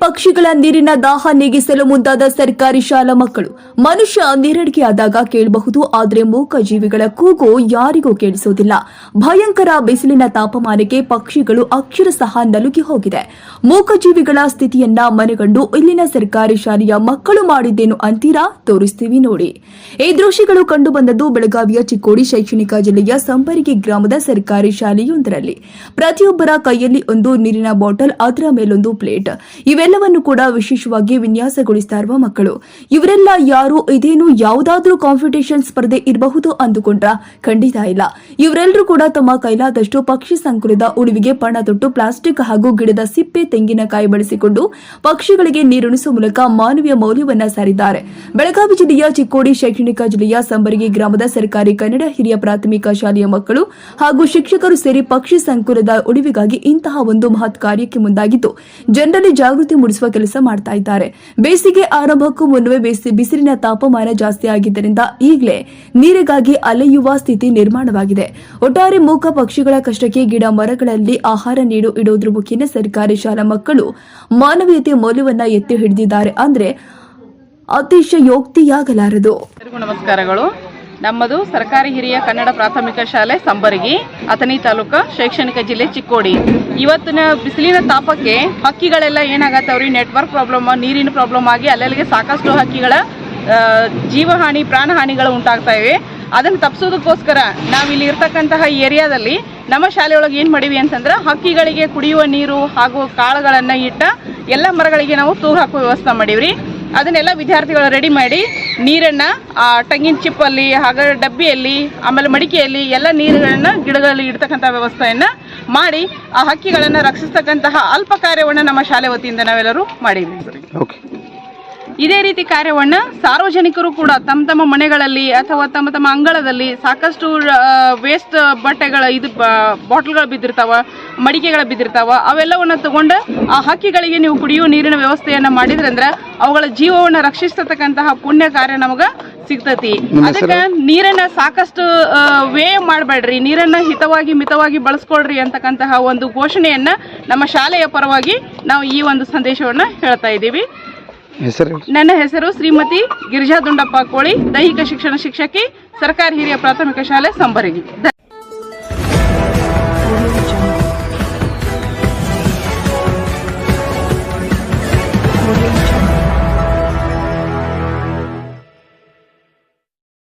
ಪಕ್ಷಿಗಳ ನೀರಿನ ದಾಹ ನೀಗಿಸಲು ಮುಂದಾದ ಸರ್ಕಾರಿ ಶಾಲಾ ಮಕ್ಕಳು. ಮನುಷ್ಯ ನೀರಡಿಕೆಯಾದಾಗ ಕೇಳಬಹುದು, ಆದರೆ ಮೂಕ ಜೀವಿಗಳ ಕೂಗು ಯಾರಿಗೂ ಕೇಳಿಸುವುದಿಲ್ಲ. ಭಯಂಕರ ಬಿಸಿಲಿನ ತಾಪಮಾನಕ್ಕೆ ಪಕ್ಷಿಗಳು ಅಕ್ಷರಶಃ ನಲುಗಿ ಹೋಗಿದೆ. ಮೂಕ ಜೀವಿಗಳ ಸ್ಥಿತಿಯನ್ನ ಮನಗಂಡು ಇಲ್ಲಿನ ಸರ್ಕಾರಿ ಶಾಲೆಯ ಮಕ್ಕಳು ಮಾಡಿದ್ದೇನು ಅಂತೀರಾ? ತೋರಿಸ್ತೀವಿ ನೋಡಿ. ಈ ದೃಶ್ಯಗಳು ಕಂಡು ಬಂದದ್ದು ಬೆಳಗಾವಿಯ ಚಿಕ್ಕೋಡಿ ಶೈಕ್ಷಣಿಕ ಜಿಲ್ಲೆಯ ಸಂಬರಗಿ ಗ್ರಾಮದ ಸರ್ಕಾರಿ ಶಾಲೆಯೊಂದರಲ್ಲಿ. ಪ್ರತಿಯೊಬ್ಬರ ಕೈಯಲ್ಲಿ ಒಂದು ನೀರಿನ ಬಾಟಲ್, ಅದರ ಮೇಲೊಂದು ಪ್ಲೇಟ್. ಇವೆಲ್ಲವನ್ನು ಕೂಡ ವಿಶೇಷವಾಗಿ ವಿನ್ಯಾಸಗೊಳಿಸ್ತಾ ಇರುವ ಮಕ್ಕಳು. ಇವರೆಲ್ಲ ಯಾರು? ಇದೇನು ಯಾವುದಾದ್ರೂ ಕಾಂಪಿಟೇಷನ್ ಸ್ಪರ್ಧೆ ಇರಬಹುದು ಅಂದುಕೊಂಡ್ರ? ಖಂಡಿತ ಇಲ್ಲ. ಇವರೆಲ್ಲರೂ ಕೂಡ ತಮ್ಮ ಕೈಲಾದಷ್ಟು ಪಕ್ಷಿ ಸಂಕುಲದ ಉಳಿವಿಗೆ ಪಣ ತೊಟ್ಟು ಪ್ಲಾಸ್ಟಿಕ್ ಹಾಗೂ ಗಿಡದ ಸಿಪ್ಪೆ, ತೆಂಗಿನಕಾಯಿ ಬಳಸಿಕೊಂಡು ಪಕ್ಷಿಗಳಿಗೆ ನೀರುಣಿಸುವ ಮೂಲಕ ಮಾನವೀಯ ಮೌಲ್ಯವನ್ನ ಸಾರಿದ್ದಾರೆ. ಬೆಳಗಾವಿ ಜಿಲ್ಲೆಯ ಚಿಕ್ಕೋಡಿ ಶೈಕ್ಷಣಿಕ ಜಿಲ್ಲೆಯ ಸಂಬರಗಿ ಗ್ರಾಮದ ಸರ್ಕಾರಿ ಕನ್ನಡ ಹಿರಿಯ ಪ್ರಾಥಮಿಕ ಶಾಲೆಯ ಮಕ್ಕಳು ಹಾಗೂ ಶಿಕ್ಷಕರು ಸೇರಿ ಪಕ್ಷಿ ಸಂಕುಲದ ಉಳಿವಿಗಾಗಿ ಇಂತಹ ಒಂದು ಮಹತ್ ಕಾರ್ಯಕ್ಕೆ ಮುಂದಾಗಿದ್ದು ಜನರಲ್ಲಿ ಜಾಗೃತಿ ಮೂಡಿಸುವ ಕೆಲಸ ಮಾಡ್ತಾ ಇದ್ದಾರೆ. ಬೇಸಿಗೆ ಆರಂಭಕ್ಕೂ ಮುನ್ನವೇ ಬಿಸಿಲಿನ ತಾಪಮಾನ ಜಾಸ್ತಿ ಆಗಿದ್ದರಿಂದ ಈಗಲೇ ನೀರಿಗಾಗಿ ಅಲೆಯುವ ಸ್ಥಿತಿ ನಿರ್ಮಾಣವಾಗಿದೆ. ಒಟ್ಟಾರೆ ಮೂಕ ಪಕ್ಷಿಗಳ ಕಷ್ಟಕ್ಕೆ ಗಿಡ ಮರಗಳಲ್ಲಿ ಆಹಾರ ಇಡೋದ್ರ ಮುಖೇನ ಸರ್ಕಾರಿ ಶಾಲಾ ಮಕ್ಕಳು ಮಾನವೀಯತೆ ಮೌಲ್ಯವನ್ನ ಎತ್ತಿ ಹಿಡಿದಿದ್ದಾರೆ ಅಂದ್ರೆ ಅತಿಶಯೋಕ್ತಿಯಾಗಲಾರದು. ನಮಸ್ಕಾರಗಳು. ನಮ್ಮದು ಸರ್ಕಾರಿ ಹಿರಿಯ ಕನ್ನಡ ಪ್ರಾಥಮಿಕ ಶಾಲೆ ಸಂಬರಗಿ, ಅಥಣಿ ತಾಲೂಕು, ಶೈಕ್ಷಣಿಕ ಜಿಲ್ಲೆ ಚಿಕ್ಕೋಡಿ. ಇವತ್ತಿನ ಬಿಸಿಲಿನ ತಾಪಕ್ಕೆ ಹಕ್ಕಿಗಳೆಲ್ಲ ಏನಾಗತ್ತವ್ರಿ, ನೆಟ್ವರ್ಕ್ ಪ್ರಾಬ್ಲಮ್, ನೀರಿನ ಪ್ರಾಬ್ಲಮ್ ಆಗಿ ಅಲ್ಲಲ್ಲಿಗೆ ಸಾಕಷ್ಟು ಹಕ್ಕಿಗಳ ಜೀವಹಾನಿ, ಪ್ರಾಣಹಾನಿಗಳು ಉಂಟಾಗ್ತಾ ಇವೆ. ಅದನ್ನು ತಪ್ಪಿಸೋದಕ್ಕೋಸ್ಕರ ನಾವಿಲ್ಲಿ ಇರ್ತಕ್ಕಂತಹ ಏರಿಯಾದಲ್ಲಿ ನಮ್ಮ ಶಾಲೆಯೊಳಗೆ ಏನು ಮಾಡಿವಿ ಅಂತಂದ್ರೆ, ಹಕ್ಕಿಗಳಿಗೆ ಕುಡಿಯುವ ನೀರು ಹಾಗೂ ಕಾಳುಗಳನ್ನು ಇಟ್ಟ ಎಲ್ಲ ಮರಗಳಿಗೆ ನಾವು ತೂಗು ಹಾಕುವ ವ್ಯವಸ್ಥೆ ಮಾಡೀವ್ರಿ. ಅದನ್ನೆಲ್ಲ ವಿದ್ಯಾರ್ಥಿಗಳು ರೆಡಿ ಮಾಡಿ ನೀರನ್ನು ಟಂಗಿನ ಚಿಪ್ಪಲ್ಲಿ ಹಾಗೂ ಡಬ್ಬಿಯಲ್ಲಿ, ಆಮೇಲೆ ಮಡಿಕೆಯಲ್ಲಿ ಎಲ್ಲ ನೀರುಗಳನ್ನು ಗಿಡಗಳಲ್ಲಿ ಇಡ್ತಕ್ಕಂಥ ವ್ಯವಸ್ಥೆಯನ್ನು ಮಾಡಿ ಆ ಹಕ್ಕಿಗಳನ್ನು ರಕ್ಷಿಸ್ತಕ್ಕಂತಹ ಅಲ್ಪ ಕಾರ್ಯವನ್ನು ನಮ್ಮ ಶಾಲೆ ವತಿಯಿಂದ ನಾವೆಲ್ಲರೂ ಮಾಡಿದ್ವಿ. ಇದೇ ರೀತಿ ಕಾರ್ಯವನ್ನು ಸಾರ್ವಜನಿಕರು ಕೂಡ ತಮ್ಮ ತಮ್ಮ ಮನೆಗಳಲ್ಲಿ ಅಥವಾ ತಮ್ಮ ತಮ್ಮ ಅಂಗಳದಲ್ಲಿ ಸಾಕಷ್ಟು ವೇಸ್ಟ್ ಬಟ್ಟೆಗಳ ಬಾಟಲ್ಗಳು ಬಿದ್ದಿರ್ತಾವ, ಮಡಿಕೆಗಳು ಬಿದ್ದಿರ್ತಾವ, ಅವೆಲ್ಲವನ್ನು ತಗೊಂಡು ಆ ಹಕ್ಕಿಗಳಿಗೆ ನೀವು ಕುಡಿಯುವ ನೀರಿನ ವ್ಯವಸ್ಥೆಯನ್ನು ಮಾಡಿದ್ರಂದ್ರೆ ಅವುಗಳ ಜೀವವನ್ನು ರಕ್ಷಿಸತಕ್ಕಂತಹ ಪುಣ್ಯ ಕಾರ್ಯ ನಮಗೆ ಸಿಗ್ತತಿ. ಅದಕ್ಕೆ ನೀರನ್ನ ಸಾಕಷ್ಟು ವ್ಯಯ ಮಾಡಬೇಡ್ರಿ, ನೀರನ್ನ ಹಿತವಾಗಿ ಮಿತವಾಗಿ ಬಳಸ್ಕೊಳ್ರಿ ಅಂತಕ್ಕಂತಹ ಒಂದು ಘೋಷಣೆಯನ್ನ ನಮ್ಮ ಶಾಲೆಯ ಪರವಾಗಿ ನಾವು ಈ ಒಂದು ಸಂದೇಶವನ್ನ ಹೇಳ್ತಾ ಇದ್ದೀವಿ. ನನ್ನ ಹೆಸರು ಶ್ರೀಮತಿ ಗಿರಿಜಾ ದುಂಡಪ್ಪ ಕೋಳಿ, ದೈಹಿಕ ಶಿಕ್ಷಣ ಶಿಕ್ಷಕಿ, ಸರ್ಕಾರಿ ಹಿರಿಯ ಪ್ರಾಥಮಿಕ ಶಾಲೆ ಸಂಬರಗಿ.